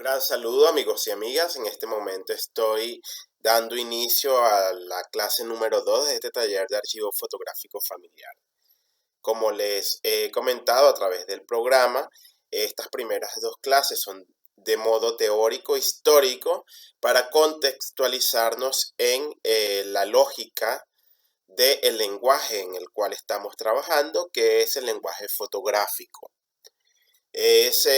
Gran saludo amigos y amigas. En este momento estoy dando inicio a la clase número 2 de este taller de archivo fotográfico familiar. Como les he comentado a través del programa, estas primeras dos clases son de modo teórico histórico para contextualizarnos en la lógica del lenguaje en el cual estamos trabajando, que es el lenguaje fotográfico. Es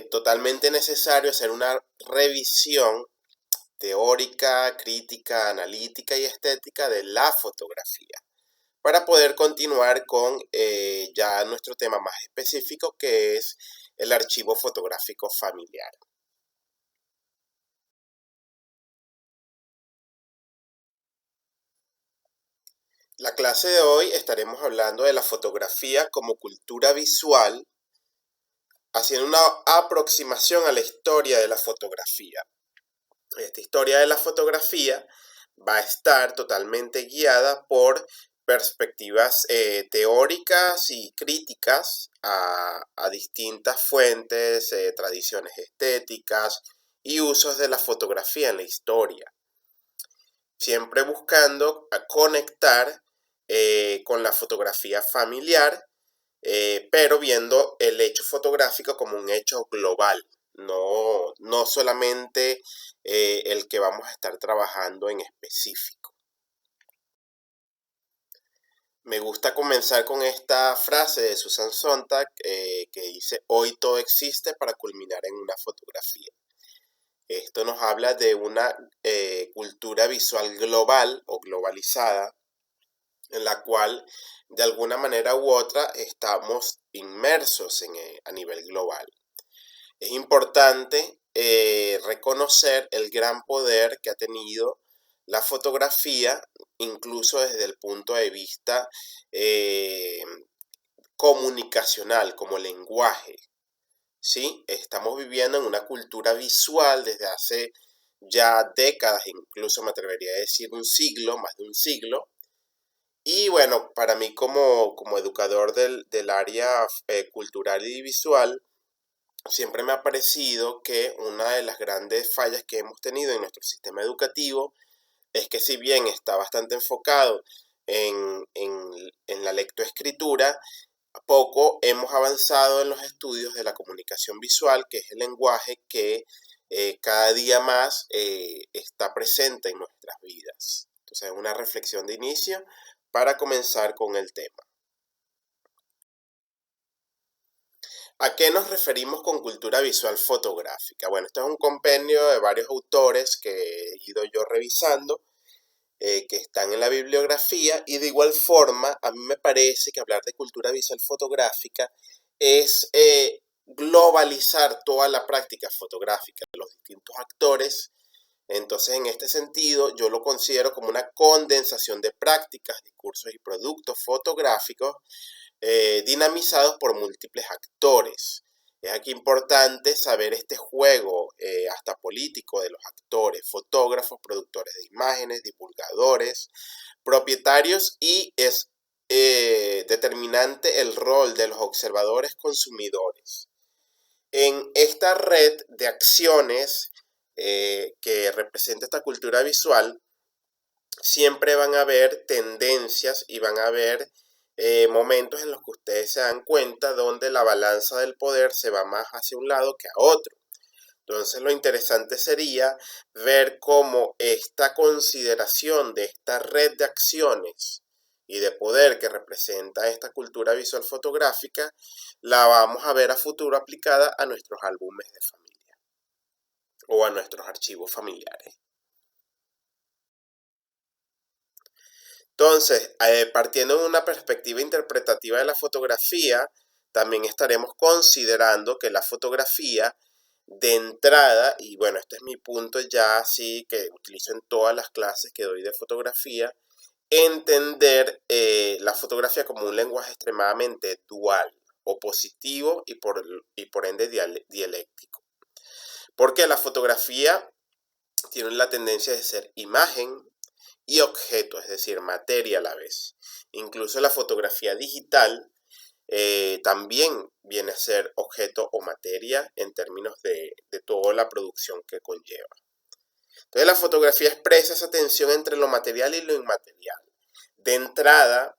totalmente necesario hacer una revisión teórica, crítica, analítica y estética de la fotografía para poder continuar con ya nuestro tema más específico, que es el archivo fotográfico familiar. La clase de hoy estaremos hablando de la fotografía como cultura visual, haciendo una aproximación a la historia de la fotografía. Esta historia de la fotografía va a estar totalmente guiada por perspectivas teóricas y críticas a distintas fuentes, tradiciones estéticas y usos de la fotografía en la historia, siempre buscando conectar con la fotografía familiar, pero viendo el hecho fotográfico como un hecho global, no solamente el que vamos a estar trabajando en específico. Me gusta comenzar con esta frase de Susan Sontag que dice: hoy todo existe para culminar en una fotografía. Esto nos habla de una cultura visual global o globalizada, en la cual de alguna manera u otra estamos inmersos a nivel global. Es importante reconocer el gran poder que ha tenido la fotografía, incluso desde el punto de vista comunicacional, como lenguaje, ¿sí? Estamos viviendo en una cultura visual desde hace ya décadas, incluso me atrevería a decir un siglo, más de un siglo. Y bueno, para mí como educador del área cultural y visual, siempre me ha parecido que una de las grandes fallas que hemos tenido en nuestro sistema educativo es que, si bien está bastante enfocado en la lectoescritura, poco hemos avanzado en los estudios de la comunicación visual, que es el lenguaje que cada día más está presente en nuestras vidas. Entonces, es una reflexión de inicio para comenzar con el tema. ¿A qué nos referimos con cultura visual fotográfica? Bueno, esto es un compendio de varios autores que he ido yo revisando, que están en la bibliografía, y de igual forma a mí me parece que hablar de cultura visual fotográfica es globalizar toda la práctica fotográfica de los distintos actores. Entonces, en este sentido, yo lo considero como una condensación de prácticas, discursos y productos fotográficos dinamizados por múltiples actores. Es aquí importante saber este juego hasta político de los actores, fotógrafos, productores de imágenes, divulgadores, propietarios, y es determinante el rol de los observadores consumidores. En esta red de acciones que representa esta cultura visual, siempre van a haber tendencias y van a haber momentos en los que ustedes se dan cuenta donde la balanza del poder se va más hacia un lado que a otro. Entonces, lo interesante sería ver cómo esta consideración de esta red de acciones y de poder que representa esta cultura visual fotográfica la vamos a ver a futuro aplicada a nuestros álbumes de familia o a nuestros archivos familiares. Entonces, partiendo de una perspectiva interpretativa de la fotografía, también estaremos considerando que la fotografía, de entrada, y bueno, este es mi punto ya así que utilizo en todas las clases que doy de fotografía, entender la fotografía como un lenguaje extremadamente dual, opositivo y por ende dialéctico. Porque la fotografía tiene la tendencia de ser imagen y objeto, es decir, materia a la vez. Incluso la fotografía digital también viene a ser objeto o materia en términos de toda la producción que conlleva. Entonces la fotografía expresa esa tensión entre lo material y lo inmaterial. De entrada,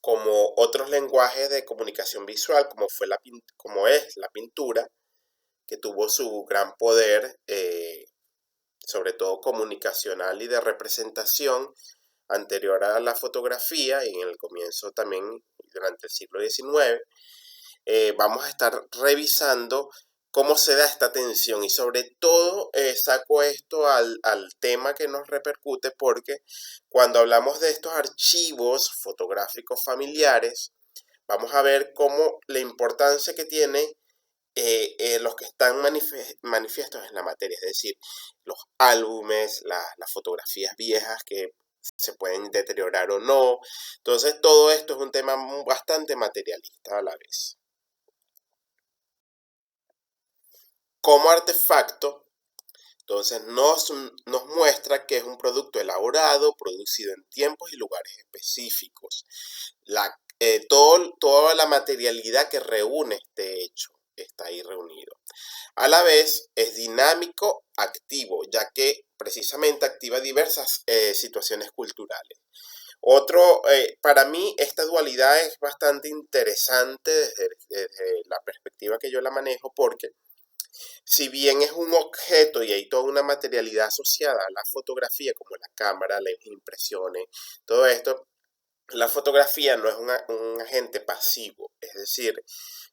como otros lenguajes de comunicación visual, como es la pintura, que tuvo su gran poder, sobre todo comunicacional y de representación, anterior a la fotografía y en el comienzo también durante el siglo XIX, vamos a estar revisando cómo se da esta tensión y sobre todo saco esto al tema que nos repercute porque cuando hablamos de estos archivos fotográficos familiares, vamos a ver cómo la importancia que tiene los que están manifiestos en la materia, es decir, los álbumes, las fotografías viejas que se pueden deteriorar o no. Entonces todo esto es un tema bastante materialista a la vez. Como artefacto, entonces nos muestra que es un producto elaborado, producido en tiempos y lugares específicos. Toda la materialidad que reúne este hecho está ahí reunido. A la vez es dinámico, activo, ya que precisamente activa diversas situaciones culturales. Para mí esta dualidad es bastante interesante desde la perspectiva que yo la manejo porque si bien es un objeto y hay toda una materialidad asociada a la fotografía, como la cámara, las impresiones, todo esto, la fotografía no es un agente pasivo, es decir,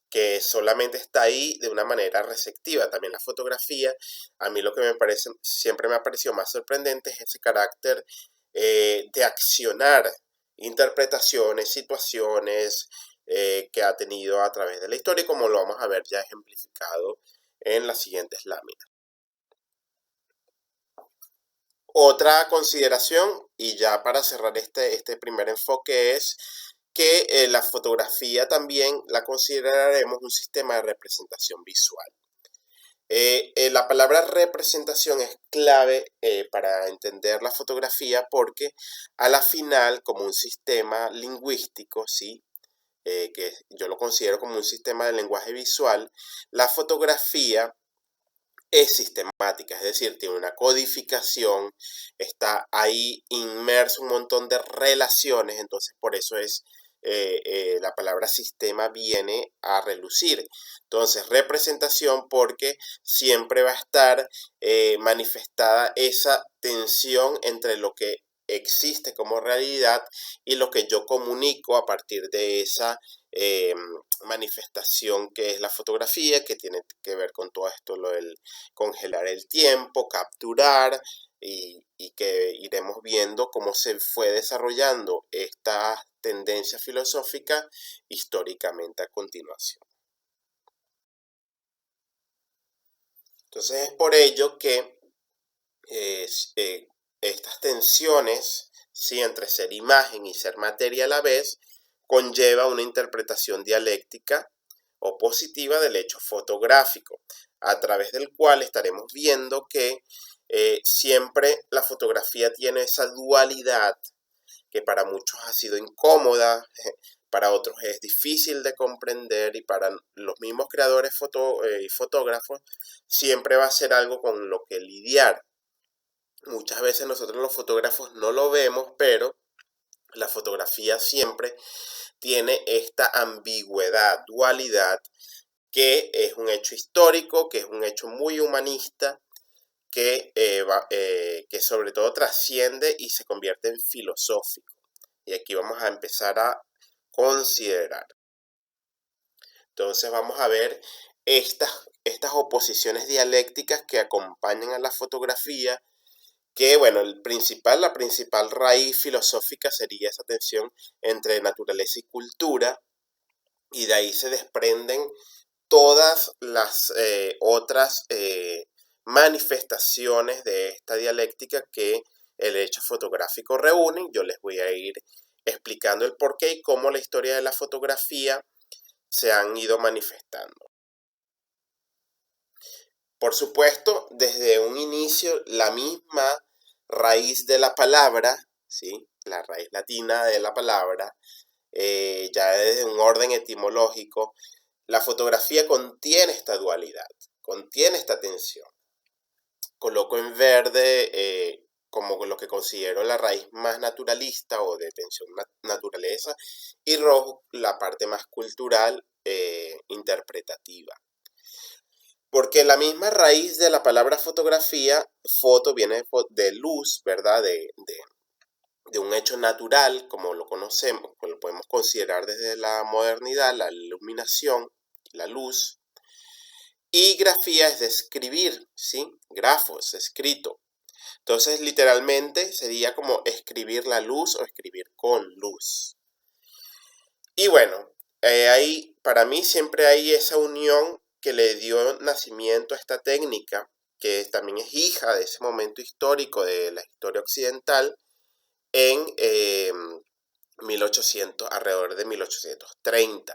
que solamente está ahí de una manera receptiva. También la fotografía, a mí lo que siempre me ha parecido más sorprendente es ese carácter de accionar interpretaciones, situaciones que ha tenido a través de la historia, como lo vamos a ver ya ejemplificado en las siguientes láminas. Otra consideración, y ya para cerrar este primer enfoque, es que la fotografía también la consideraremos un sistema de representación visual. La palabra representación es clave para entender la fotografía porque a la final, como un sistema lingüístico, ¿sí? Que yo lo considero como un sistema de lenguaje visual, la fotografía es sistemática, es decir, tiene una codificación, está ahí inmerso un montón de relaciones, entonces por eso es la palabra sistema viene a relucir. Entonces, representación porque siempre va a estar manifestada esa tensión entre lo que existe como realidad y lo que yo comunico a partir de esa manifestación que es la fotografía, que tiene que ver con todo esto, lo del congelar el tiempo, capturar y que iremos viendo cómo se fue desarrollando esta tendencia filosófica históricamente a continuación. Entonces es por ello que estas tensiones, ¿sí? Entre ser imagen y ser materia a la vez, conlleva una interpretación dialéctica o positiva del hecho fotográfico, a través del cual estaremos viendo que siempre la fotografía tiene esa dualidad que para muchos ha sido incómoda, para otros es difícil de comprender y para los mismos creadores y fotógrafos siempre va a ser algo con lo que lidiar. Muchas veces nosotros los fotógrafos no lo vemos, pero la fotografía siempre tiene esta ambigüedad, dualidad, que es un hecho histórico, que es un hecho muy humanista, que sobre todo trasciende y se convierte en filosófico. Y aquí vamos a empezar a considerar. Entonces vamos a ver estas oposiciones dialécticas que acompañan a la fotografía, que bueno, la principal raíz filosófica sería esa tensión entre naturaleza y cultura, y de ahí se desprenden todas las otras manifestaciones de esta dialéctica que el hecho fotográfico reúne. Yo les voy a ir explicando el porqué y cómo la historia de la fotografía se han ido manifestando. Por supuesto, desde un inicio, la misma raíz de la palabra, ¿sí? La raíz latina de la palabra, ya desde un orden etimológico, la fotografía contiene esta dualidad, contiene esta tensión. Coloco en verde como lo que considero la raíz más naturalista o de tensión naturaleza, y rojo la parte más cultural, interpretativa. Porque la misma raíz de la palabra fotografía, foto viene de luz, ¿verdad? De un hecho natural, como lo conocemos, como lo podemos considerar desde la modernidad, la iluminación, la luz. Y grafía es de escribir, ¿sí? Grafos, escrito. Entonces, literalmente sería como escribir la luz o escribir con luz. Y bueno, ahí para mí siempre hay esa unión que le dio nacimiento a esta técnica, que también es hija de ese momento histórico de la historia occidental en 1800, alrededor de 1830.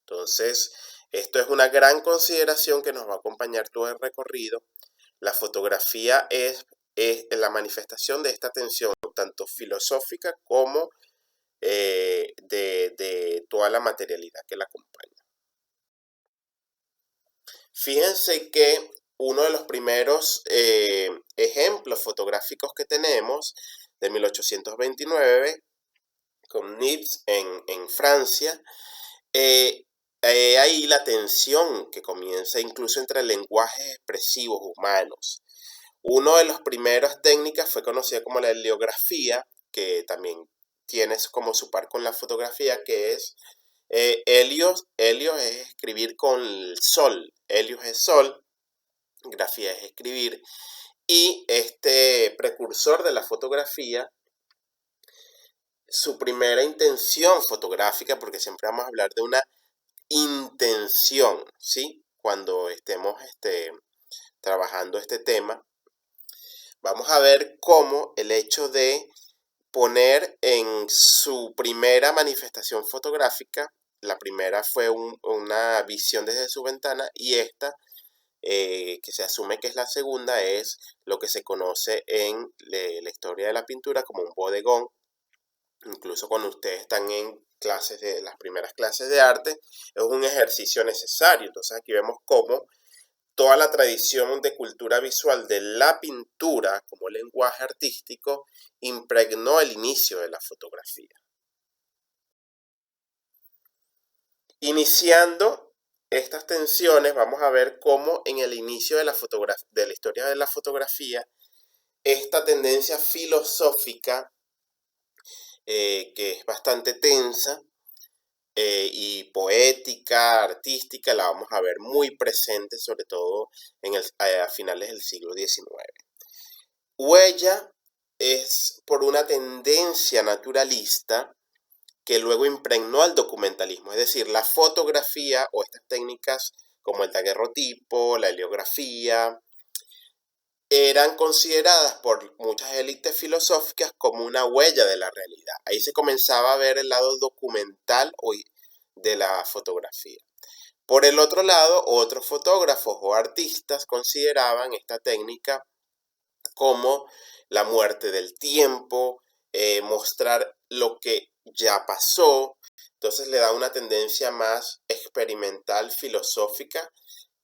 Entonces, esto es una gran consideración que nos va a acompañar todo el recorrido. La fotografía es la manifestación de esta tensión, tanto filosófica como de toda la materialidad que la acompaña. Fíjense que uno de los primeros ejemplos fotográficos que tenemos, de 1829, con Nips en Francia, ahí la tensión que comienza incluso entre lenguajes expresivos humanos. Uno de las primeras técnicas fue conocida como la heliografía, que también tiene como su par con la fotografía, que es helios es escribir con el sol, helios es sol, grafía es escribir, y este precursor de la fotografía, su primera intención fotográfica, porque siempre vamos a hablar de una intención, ¿sí? Cuando estemos trabajando este tema, vamos a ver cómo el hecho de poner en su primera manifestación fotográfica, la primera fue una visión desde su ventana, y esta, que se asume que es la segunda, es lo que se conoce en la historia de la pintura como un bodegón. Incluso cuando ustedes están en las primeras clases de arte, es un ejercicio necesario. Entonces aquí vemos cómo toda la tradición de cultura visual de la pintura como lenguaje artístico impregnó el inicio de la fotografía. Iniciando estas tensiones, vamos a ver cómo en el inicio de la historia de la fotografía, esta tendencia filosófica, que es bastante tensa, y poética, artística, la vamos a ver muy presente, sobre todo a finales del siglo XIX. Huella es por una tendencia naturalista que luego impregnó al documentalismo, es decir, la fotografía o estas técnicas como el daguerrotipo, la heliografía, eran consideradas por muchas élites filosóficas como una huella de la realidad. Ahí se comenzaba a ver el lado documental de la fotografía. Por el otro lado, otros fotógrafos o artistas consideraban esta técnica como la muerte del tiempo, mostrar lo que ya pasó. Entonces le da una tendencia más experimental, filosófica,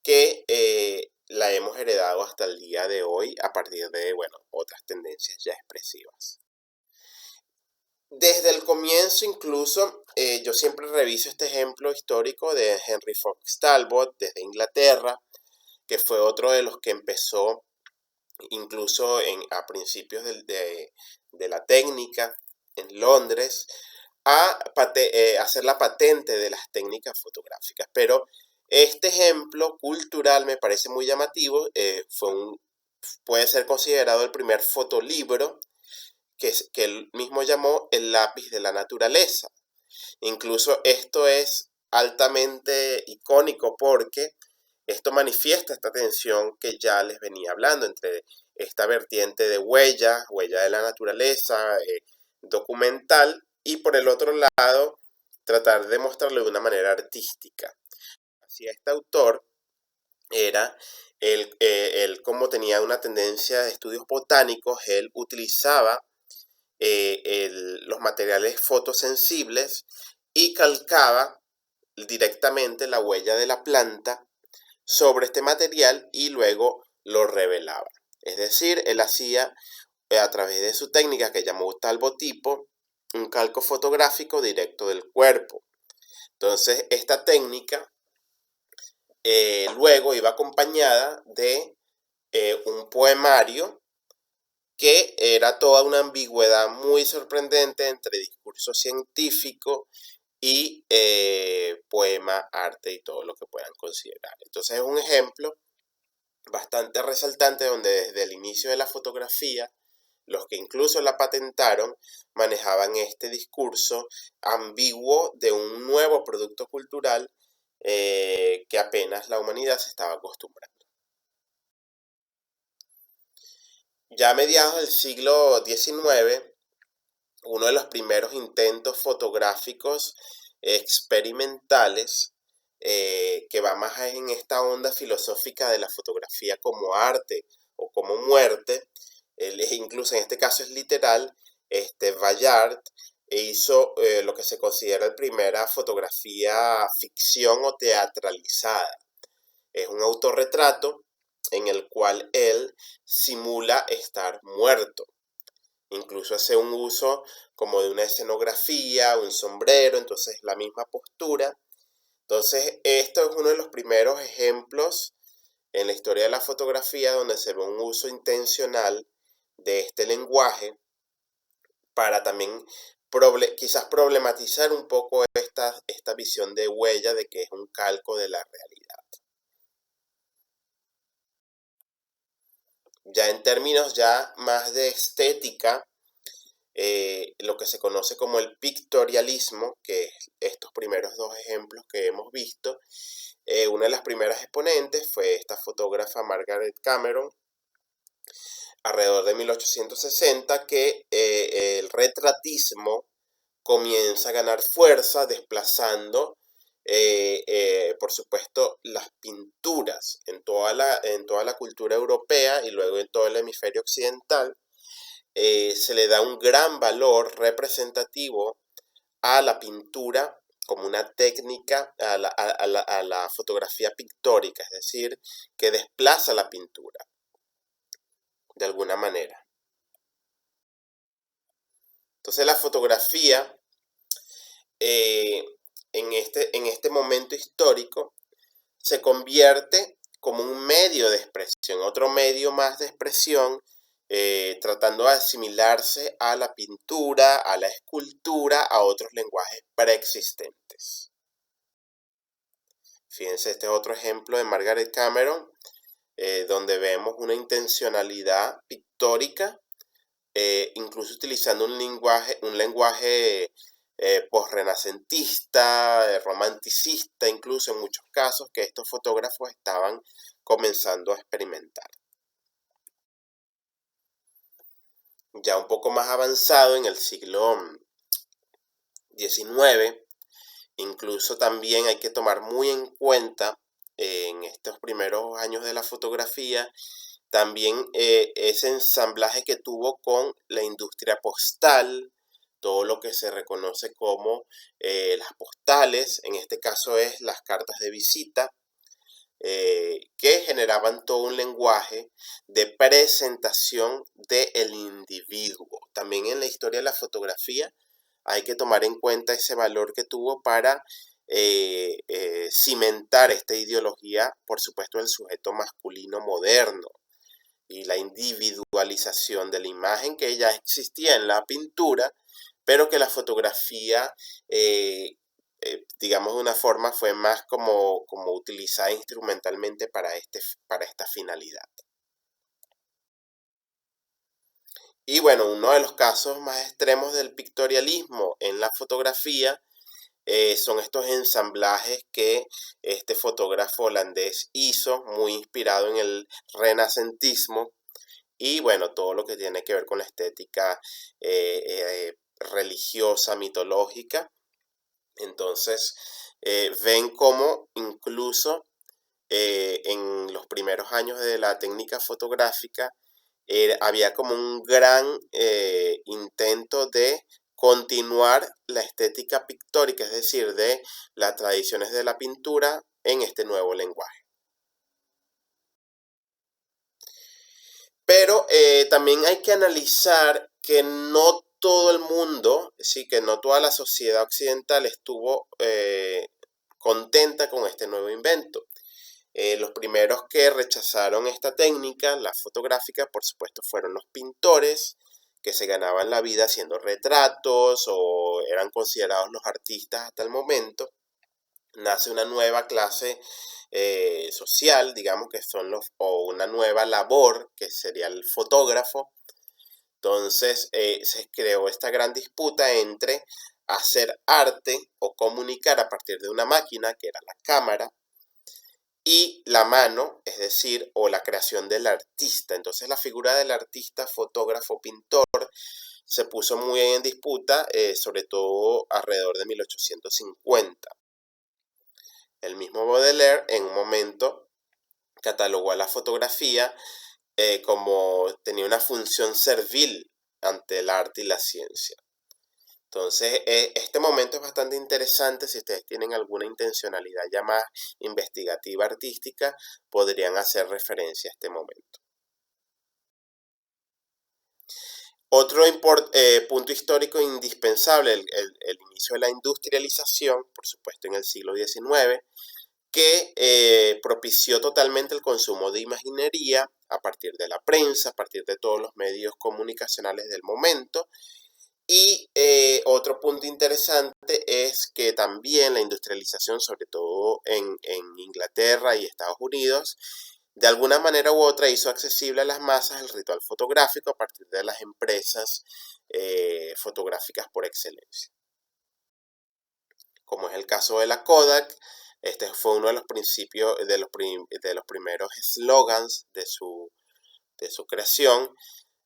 que la hemos heredado hasta el día de hoy a partir de, bueno, otras tendencias ya expresivas. Desde el comienzo incluso, yo siempre reviso este ejemplo histórico de Henry Fox Talbot desde Inglaterra, que fue otro de los que empezó incluso a principios de la técnica en Londres, a hacer la patente de las técnicas fotográficas. Pero este ejemplo cultural me parece muy llamativo. Puede ser considerado el primer fotolibro que él mismo llamó el lápiz de la naturaleza. Incluso esto es altamente icónico porque esto manifiesta esta tensión que ya les venía hablando entre esta vertiente de huella de la naturaleza, documental, y por el otro lado tratar de mostrarlo de una manera artística. Así este autor era, él como tenía una tendencia de estudios botánicos, él utilizaba los materiales fotosensibles y calcaba directamente la huella de la planta sobre este material y luego lo revelaba. Es decir, él hacía a través de su técnica que llamó talbotipo un calco fotográfico directo del cuerpo. Entonces, esta técnica luego iba acompañada de un poemario que era toda una ambigüedad muy sorprendente entre discurso científico y poema, arte y todo lo que puedan considerar. Entonces es un ejemplo bastante resaltante donde desde el inicio de la fotografía, los que incluso la patentaron manejaban este discurso ambiguo de un nuevo producto cultural que apenas la humanidad se estaba acostumbrando. Ya a mediados del siglo XIX, uno de los primeros intentos fotográficos experimentales que va más en esta onda filosófica de la fotografía como arte o como muerte, incluso en este caso es literal, Bayard hizo lo que se considera la primera fotografía ficción o teatralizada. Es un autorretrato en el cual él simula estar muerto. Incluso hace un uso como de una escenografía, un sombrero, entonces la misma postura. Entonces, esto es uno de los primeros ejemplos en la historia de la fotografía donde se ve un uso intencional de este lenguaje para también quizás problematizar un poco esta visión de huella de que es un calco de la realidad. Ya en términos ya más de estética, lo que se conoce como el pictorialismo, que es estos primeros dos ejemplos que hemos visto, una de las primeras exponentes fue esta fotógrafa Margaret Cameron, alrededor de 1860, que el retratismo comienza a ganar fuerza desplazando, por supuesto, las pinturas en toda la cultura europea y luego en todo el hemisferio occidental. Se le da un gran valor representativo a la pintura como una técnica, a la fotografía pictórica, es decir, que desplaza la pintura de alguna manera. Entonces la fotografía en este momento histórico se convierte como un medio de expresión, otro medio más de expresión, tratando de asimilarse a la pintura, a la escultura, a otros lenguajes preexistentes. Fíjense, este es otro ejemplo de Margaret Cameron, donde vemos una intencionalidad pictórica, incluso utilizando un lenguaje posrenacentista, romanticista, incluso en muchos casos que estos fotógrafos estaban comenzando a experimentar. Ya un poco más avanzado en el siglo XIX, incluso también hay que tomar muy en cuenta en estos primeros años de la fotografía también ese ensamblaje que tuvo con la industria postal, todo lo que se reconoce como las postales, en este caso es las cartas de visita, que generaban todo un lenguaje de presentación del individuo. También en la historia de la fotografía hay que tomar en cuenta ese valor que tuvo para cimentar esta ideología, por supuesto, del sujeto masculino moderno y la individualización de la imagen que ya existía en la pintura, pero que la fotografía, digamos de una forma, fue más como utilizada instrumentalmente para esta finalidad. Y bueno, uno de los casos más extremos del pictorialismo en la fotografía son estos ensamblajes que este fotógrafo holandés hizo, muy inspirado en el renacentismo, y bueno, todo lo que tiene que ver con la estética religiosa, mitológica. Entonces, ven cómo incluso en los primeros años de la técnica fotográfica, había como un gran intento de continuar la estética pictórica, es decir, de las tradiciones de la pintura en este nuevo lenguaje. Pero también hay que analizar que no todo el mundo, sí, que no toda la sociedad occidental estuvo contenta con este nuevo invento. Los primeros que rechazaron esta técnica, la fotográfica, por supuesto, fueron los pintores, que se ganaban la vida haciendo retratos o eran considerados los artistas hasta el momento. Nace una nueva clase social, digamos que son o una nueva labor, que sería el fotógrafo. Entonces se creó esta gran disputa entre hacer arte o comunicar a partir de una máquina, que era la cámara, y la mano, es decir, o la creación del artista. Entonces la figura del artista, fotógrafo, pintor, se puso muy en disputa, sobre todo alrededor de 1850. El mismo Baudelaire en un momento catalogó a la fotografía como tenía una función servil ante el arte y la ciencia. Entonces, este momento es bastante interesante. Si ustedes tienen alguna intencionalidad ya más investigativa, artística, podrían hacer referencia a este momento. Otro punto histórico indispensable, el inicio de la industrialización, por supuesto en el siglo XIX, que propició totalmente el consumo de imaginería a partir de la prensa, a partir de todos los medios comunicacionales del momento. Y otro punto interesante es que también la industrialización, sobre todo en Inglaterra y Estados Unidos, de alguna manera u otra hizo accesible a las masas el ritual fotográfico a partir de las empresas fotográficas por excelencia. Como es el caso de la Kodak, este fue uno de los principios, de los primeros slogans de su creación.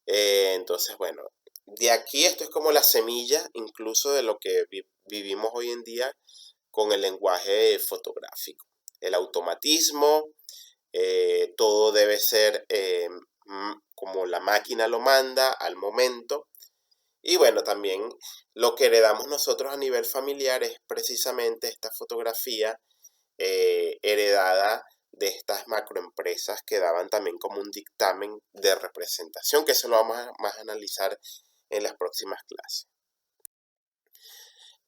Entonces, bueno, de aquí esto es como la semilla incluso de lo que vivimos hoy en día con el lenguaje fotográfico. El automatismo, todo debe ser como la máquina lo manda al momento. Y bueno, también lo que heredamos nosotros a nivel familiar es precisamente esta fotografía heredada de estas macroempresas que daban también como un dictamen de representación, que eso lo vamos a más analizar en las próximas clases.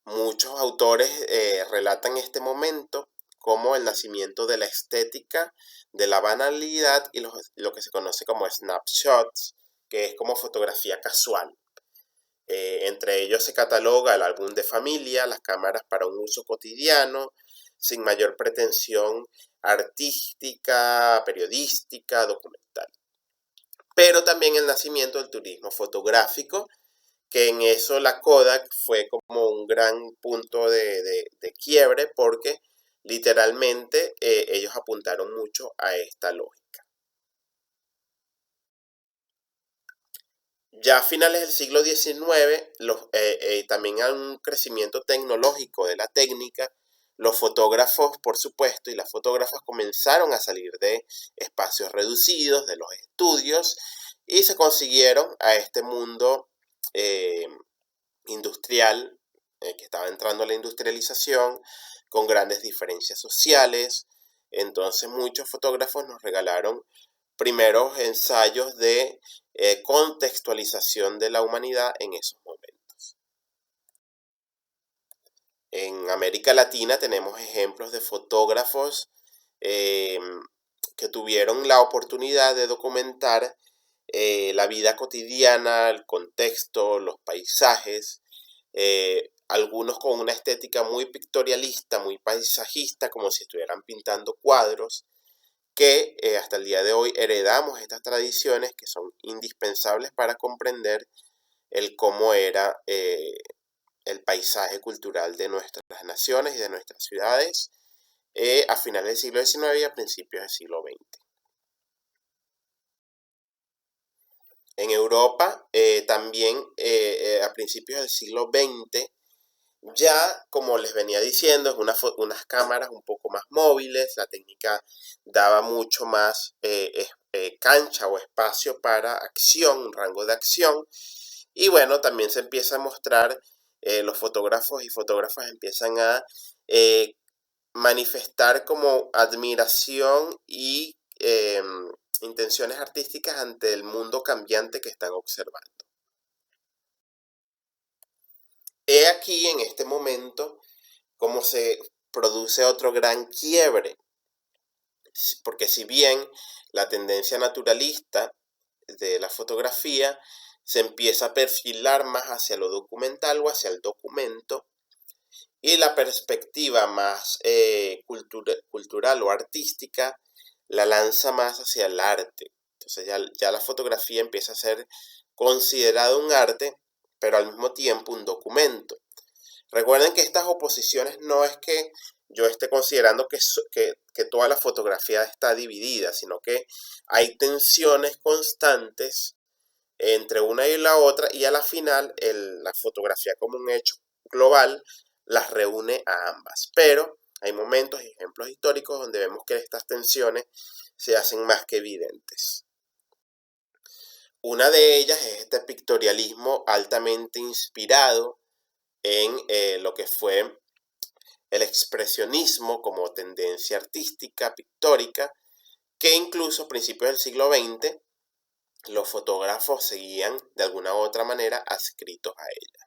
Muchos autores relatan este momento como el nacimiento de la estética, de la banalidad y lo que se conoce como snapshots, que es como fotografía casual. Entre ellos se cataloga el álbum de familia, las cámaras para un uso cotidiano, sin mayor pretensión artística, periodística, documental. Pero también el nacimiento del turismo fotográfico, que en eso la Kodak fue como un gran punto de quiebre, porque literalmente ellos apuntaron mucho a esta lógica. Ya a finales del siglo XIX, también hay un crecimiento tecnológico de la técnica. Los fotógrafos, por supuesto, y las fotógrafas comenzaron a salir de espacios reducidos, de los estudios, y se consiguieron a este mundo industrial, que estaba entrando a la industrialización, con grandes diferencias sociales. Entonces muchos fotógrafos nos regalaron primeros ensayos de contextualización de la humanidad en esos momentos. En América Latina tenemos ejemplos de fotógrafos que tuvieron la oportunidad de documentar la vida cotidiana, el contexto, los paisajes, algunos con una estética muy pictorialista, muy paisajista, como si estuvieran pintando cuadros, que hasta el día de hoy heredamos estas tradiciones que son indispensables para comprender el cómo era el paisaje cultural de nuestras naciones y de nuestras ciudades a finales del siglo XIX y a principios del siglo XX. En Europa, también a principios del siglo XX, ya, como les venía diciendo, es unas cámaras un poco más móviles, la técnica daba mucho más cancha o espacio para acción, un rango de acción. Y bueno, también se empieza a mostrar, los fotógrafos y fotógrafas empiezan a manifestar como admiración y intenciones artísticas ante el mundo cambiante que están observando. He aquí en este momento cómo se produce otro gran quiebre, porque si bien la tendencia naturalista de la fotografía se empieza a perfilar más hacia lo documental o hacia el documento, y la perspectiva más cultural o artística la lanza más hacia el arte. Entonces ya la fotografía empieza a ser considerada un arte, pero al mismo tiempo un documento. Recuerden que estas oposiciones no es que yo esté considerando que toda la fotografía está dividida, sino que hay tensiones constantes entre una y la otra, y a la final la fotografía como un hecho global las reúne a ambas. Pero hay momentos y ejemplos históricos donde vemos que estas tensiones se hacen más que evidentes. Una de ellas es este pictorialismo altamente inspirado en lo que fue el expresionismo como tendencia artística, pictórica, que incluso a principios del siglo XX los fotógrafos seguían de alguna u otra manera adscritos a ella.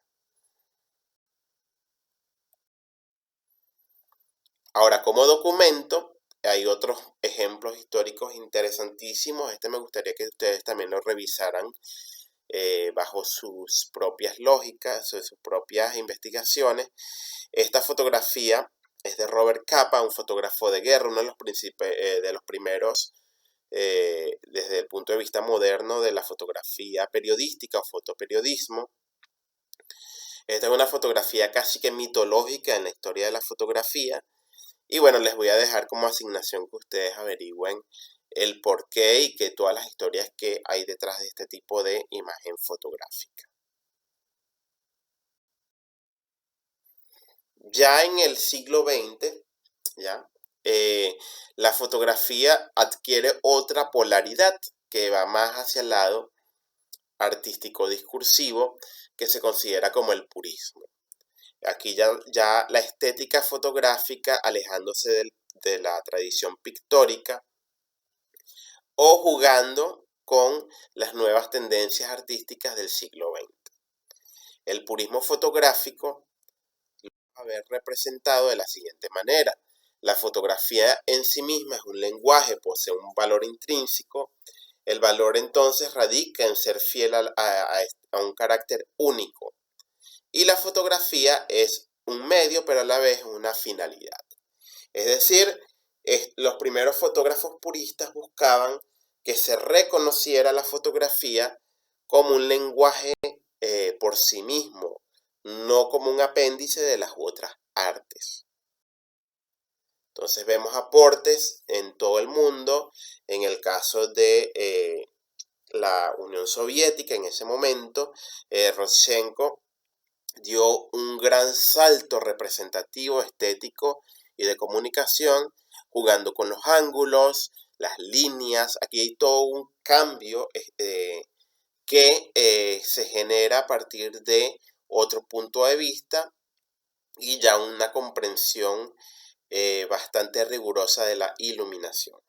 Ahora, como documento, hay otros ejemplos históricos interesantísimos. Me gustaría que ustedes también lo revisaran bajo sus propias lógicas, sus propias investigaciones. Esta fotografía es de Robert Capa, un fotógrafo de guerra, uno de los primeros desde el punto de vista moderno de la fotografía periodística o fotoperiodismo. Esta es una fotografía casi que mitológica en la historia de la fotografía. Y bueno, les voy a dejar como asignación que ustedes averigüen el porqué y que todas las historias que hay detrás de este tipo de imagen fotográfica. Ya en el siglo XX, la fotografía adquiere otra polaridad que va más hacia el lado artístico discursivo, que se considera como el purismo. Aquí ya la estética fotográfica alejándose de la tradición pictórica o jugando con las nuevas tendencias artísticas del siglo XX. El purismo fotográfico lo vamos a ver representado de la siguiente manera. La fotografía en sí misma es un lenguaje, posee un valor intrínseco. El valor entonces radica en ser fiel a un carácter único. Y la fotografía es un medio, pero a la vez una finalidad. Es decir, los primeros fotógrafos puristas buscaban que se reconociera la fotografía como un lenguaje por sí mismo, no como un apéndice de las otras artes. Entonces vemos aportes en todo el mundo. En el caso de la Unión Soviética, en ese momento, Rodchenko dio un gran salto representativo, estético y de comunicación, jugando con los ángulos, las líneas. Aquí hay todo un cambio que se genera a partir de otro punto de vista y ya una comprensión bastante rigurosa de la iluminación.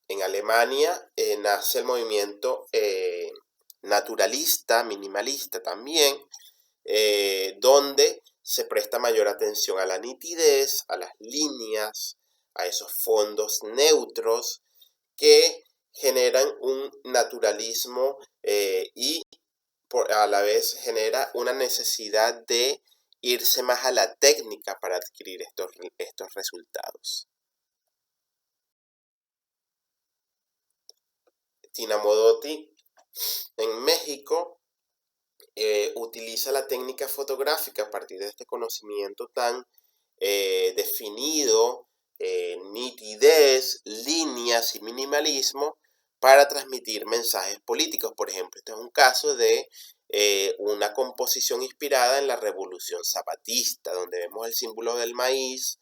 En Alemania nace el movimiento naturalista, minimalista también, donde se presta mayor atención a la nitidez, a las líneas, a esos fondos neutros que generan un naturalismo y a la vez genera una necesidad de irse más a la técnica para adquirir estos resultados. Tina Modotti en México utiliza la técnica fotográfica a partir de este conocimiento tan definido, nitidez, líneas y minimalismo para transmitir mensajes políticos. Por ejemplo, este es un caso de una composición inspirada en la Revolución Zapatista, donde vemos el símbolo del maíz,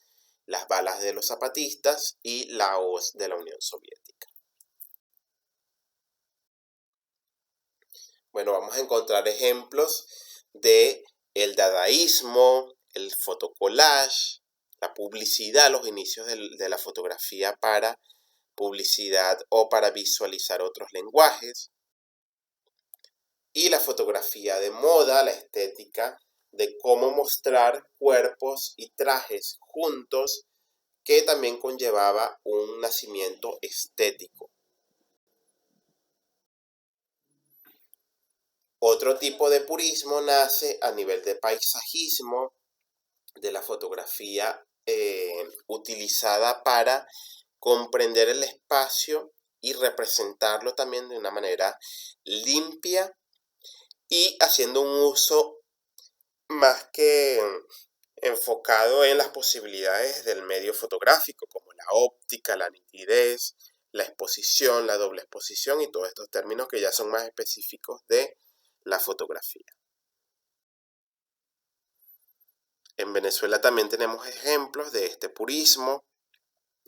las balas de los zapatistas y la hoz de la Unión Soviética. Bueno, vamos a encontrar ejemplos de el dadaísmo, el fotocollage, la publicidad, los inicios de la fotografía para publicidad o para visualizar otros lenguajes, y la fotografía de moda, la estética de cómo mostrar cuerpos y trajes juntos, que también conllevaba un nacimiento estético. Otro tipo de purismo nace a nivel de paisajismo, de la fotografía utilizada para comprender el espacio y representarlo también de una manera limpia y haciendo un uso más que enfocado en las posibilidades del medio fotográfico, como la óptica, la nitidez, la exposición, la doble exposición y todos estos términos que ya son más específicos de la fotografía. En Venezuela también tenemos ejemplos de este purismo,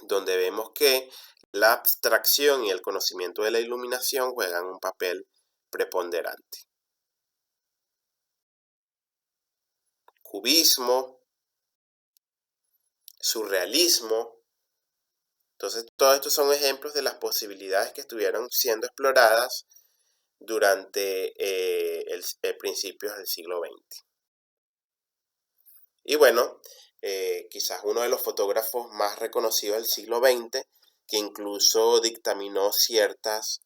donde vemos que la abstracción y el conocimiento de la iluminación juegan un papel preponderante. Cubismo, surrealismo. Entonces, todos estos son ejemplos de las posibilidades que estuvieron siendo exploradas durante principios del siglo XX. Y bueno, quizás uno de los fotógrafos más reconocidos del siglo XX, que incluso dictaminó ciertos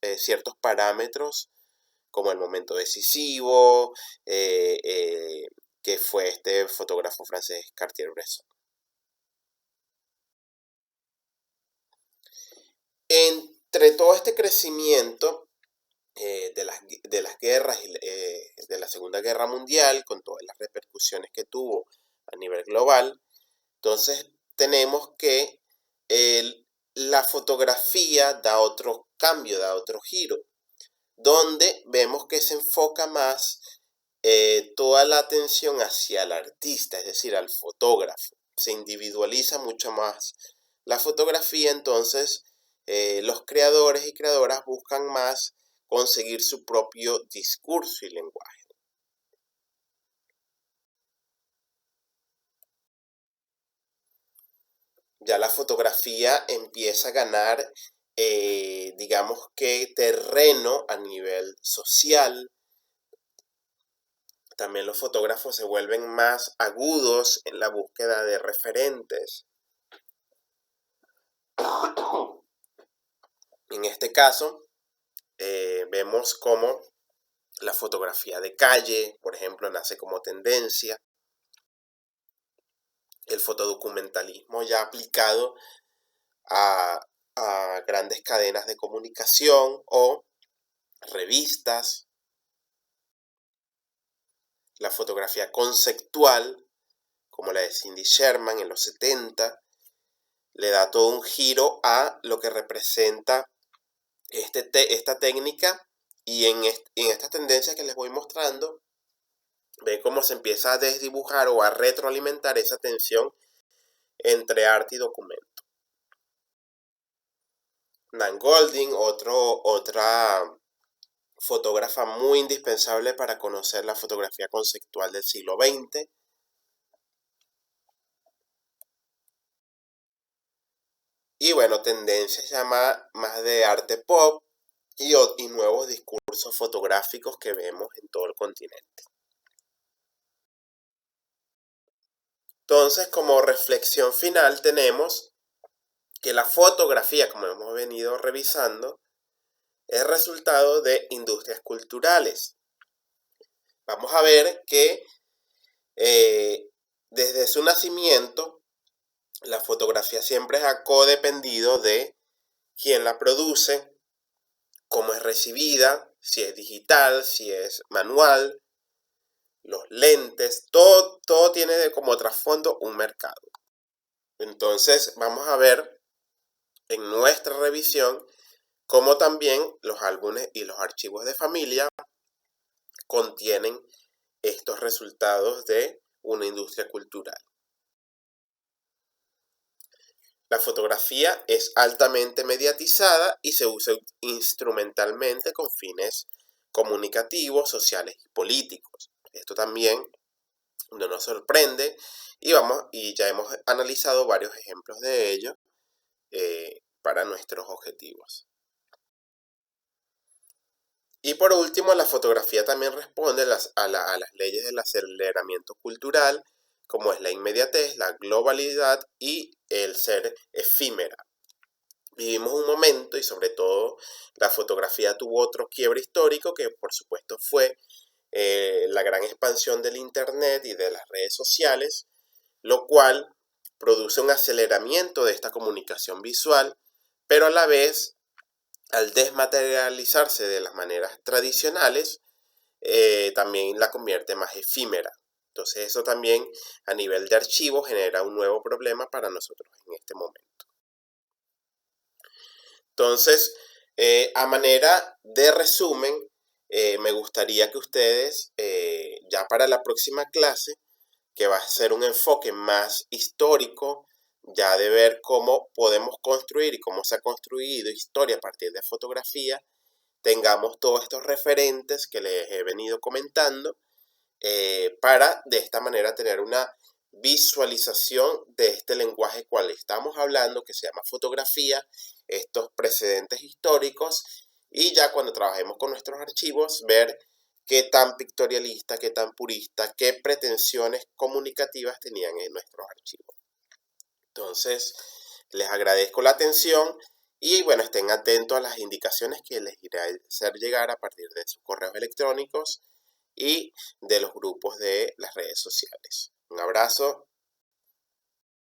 parámetros, como el momento decisivo, que fue este fotógrafo francés Cartier-Bresson. Entre todo este crecimiento de las guerras y de la Segunda Guerra Mundial, con todas las repercusiones que tuvo a nivel global, entonces tenemos que la fotografía da otro cambio, da otro giro, donde vemos que se enfoca más toda la atención hacia el artista, es decir, al fotógrafo. Se individualiza mucho más la fotografía, entonces los creadores y creadoras buscan más conseguir su propio discurso y lenguaje. Ya la fotografía empieza a ganar, digamos que terreno a nivel social. También los fotógrafos se vuelven más agudos en la búsqueda de referentes. En este caso, vemos cómo la fotografía de calle, por ejemplo, nace como tendencia. El fotodocumentalismo ya aplicado a grandes cadenas de comunicación o revistas. La fotografía conceptual, como la de Cindy Sherman en los 70, le da todo un giro a lo que representa esta técnica, y en estas tendencias que les voy mostrando, ve cómo se empieza a desdibujar o a retroalimentar esa tensión entre arte y documento. Nan Goldin, otra fotógrafa muy indispensable para conocer la fotografía conceptual del siglo XX. Y bueno, tendencias ya más de arte pop y nuevos discursos fotográficos que vemos en todo el continente. Entonces, como reflexión final, tenemos que la fotografía, como hemos venido revisando, es resultado de industrias culturales. Vamos a ver que desde su nacimiento, la fotografía siempre ha codependido de quién la produce, cómo es recibida, si es digital, si es manual, los lentes, todo tiene como trasfondo un mercado. Entonces vamos a ver en nuestra revisión cómo también los álbumes y los archivos de familia contienen estos resultados de una industria cultural. La fotografía es altamente mediatizada y se usa instrumentalmente con fines comunicativos, sociales y políticos. Esto también no nos sorprende y ya hemos analizado varios ejemplos de ello para nuestros objetivos. Y por último, la fotografía también responde a las leyes del aceleramiento cultural, como es la inmediatez, la globalidad y el ser efímera. Vivimos un momento y sobre todo la fotografía tuvo otro quiebre histórico que por supuesto fue la gran expansión del Internet y de las redes sociales, lo cual produce un aceleramiento de esta comunicación visual, pero a la vez, al desmaterializarse de las maneras tradicionales, también la convierte más efímera. Entonces eso también a nivel de archivo genera un nuevo problema para nosotros en este momento. Entonces, a manera de resumen, me gustaría que ustedes, ya para la próxima clase, que va a ser un enfoque más histórico, ya de ver cómo podemos construir y cómo se ha construido historia a partir de fotografía, tengamos todos estos referentes que les he venido comentando, para de esta manera tener una visualización de este lenguaje cual estamos hablando, que se llama fotografía, estos precedentes históricos, y ya cuando trabajemos con nuestros archivos, ver qué tan pictorialista, qué tan purista, qué pretensiones comunicativas tenían en nuestros archivos. Entonces, les agradezco la atención y bueno, estén atentos a las indicaciones que les iré a hacer llegar a partir de sus correos electrónicos y de los grupos de las redes sociales. Un abrazo.